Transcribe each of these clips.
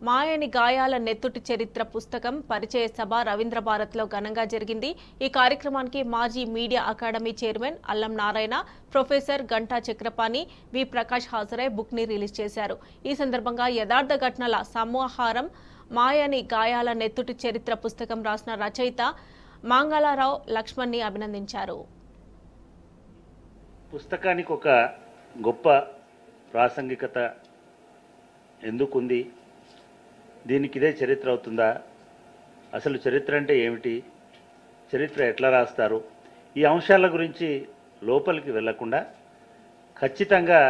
మాయని గాయాల నెత్తుటి చరిత్ర పుస్తకం పరిచయ సభ రవీంద్ర భారత్లో ఘనంగా జరిగింది. ఈ కార్యక్రమానికి మాజీ మీడియా అకాడమీ చైర్మన్ అల్లం నారాయణ, ప్రొఫెసర్ గంటా చక్రపాణి, వి ప్రకాష్ హాజరై బుక్ ని రిలీజ్ చేశారు. ఈ సందర్భంగా యథార్థ ఘటనల సమాహారం మాయని గాయాల నెత్తుటి చరిత్ర పుస్తకం రాసిన రచయిత మంగళరావు లక్ష్మణ్ని అభినందించారు. పుస్తకానికి ఒక గొప్ప ప్రాసంగికత ఎందుకుంది, దీనికి ఇదే చరిత్ర అవుతుందా, అసలు చరిత్ర అంటే ఏమిటి, చరిత్ర ఎట్లా రాస్తారు, ఈ అంశాల గురించి లోపలికి వెళ్లకుండా ఖచ్చితంగా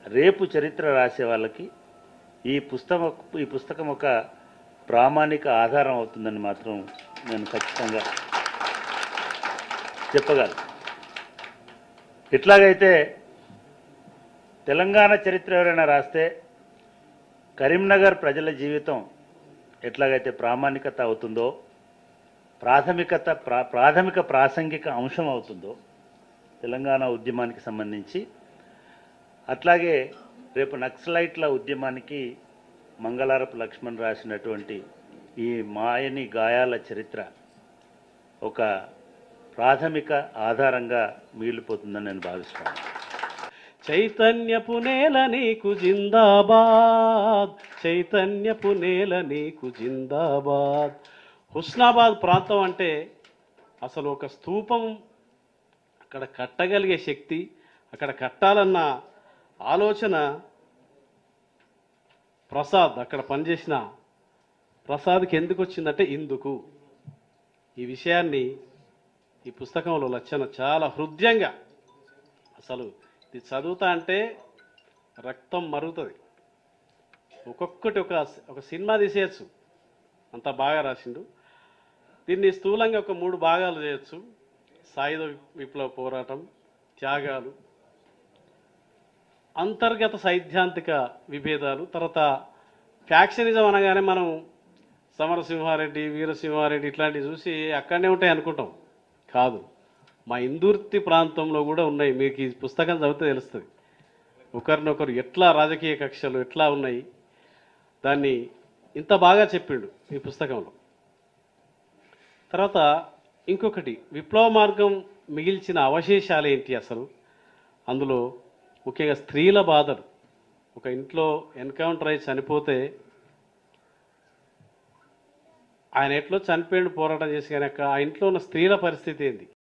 రేపు చరిత్ర రాసే వాళ్ళకి ఈ పుస్తకం ఒక ప్రామాణిక ఆధారం అవుతుందని మాత్రం నేను ఖచ్చితంగా చెప్పగలను. ఎట్లాగైతే తెలంగాణ చరిత్ర ఎవరైనా రాస్తే కరీంనగర్ ప్రజల జీవితం ఎట్లాగైతే ప్రామాణికత అవుతుందో, ప్రాథమిక ప్రాసంగిక అంశం అవుతుందో తెలంగాణ ఉద్యమానికి సంబంధించి, అట్లాగే రేపు నక్సలైట్ల ఉద్యమానికి మంగళారపు లక్ష్మణ్ రాసినటువంటి ఈ మాయని గాయాల చరిత్ర ఒక ప్రాథమిక ఆధారంగా మిగిలిపోతుందని నేను భావిస్తున్నాను. చైతన్యపు నేల నీకు జిందాబాద్, చైతన్యపు నేల నీకు జిందాబాద్. హుస్నాబాద్ ప్రాంతం అంటే అసలు ఒక స్తూపం అక్కడ కట్టగలిగే శక్తి, అక్కడ కట్టాలన్న ఆలోచన ప్రసాద్, అక్కడ పనిచేసిన ప్రసాద్కి ఎందుకు వచ్చిందంటే ఇందుకు. ఈ విషయాన్ని ఈ పుస్తకంలో లచ్చన చాలా హృదయంగా, అసలు ఇది చదువుతా అంటే రక్తం మరుగుతుంది. ఒక్కొక్కటి ఒక సినిమా తీసేయచ్చు, అంత బాగా రాసిండు. దీన్ని స్థూలంగా ఒక 3 భాగాలు చేయొచ్చు. సాయుధ విప్లవ పోరాటం, త్యాగాలు, అంతర్గత సైద్ధాంతిక విభేదాలు, తర్వాత ఫ్యాక్షనిజం అనగానే మనం సమరసింహారెడ్డి, వీరసింహారెడ్డి ఇట్లాంటివి చూసి అక్కడనే ఉంటాయి అనుకుంటాం. కాదు, మా ఇందుర్తి ప్రాంతంలో కూడా ఉన్నాయి. మీకు ఈ పుస్తకం చదివితే తెలుస్తుంది ఒకరినొకరు ఎట్లా రాజకీయ కక్షలు ఎట్లా ఉన్నాయి. దాన్ని ఇంత బాగా చెప్పిండు ఈ పుస్తకంలో. తర్వాత ఇంకొకటి, విప్లవ మార్గం మిగిల్చిన అవశేషాలు ఏంటి అసలు, అందులో ముఖ్యంగా స్త్రీల బాధలు. ఒక ఇంట్లో ఎన్కౌంటర్ అయి చనిపోతే ఆయన ఎట్లో చనిపోయిండు పోరాటం చేసి, కానీ ఆ ఇంట్లో ఉన్న స్త్రీల పరిస్థితి ఏంది.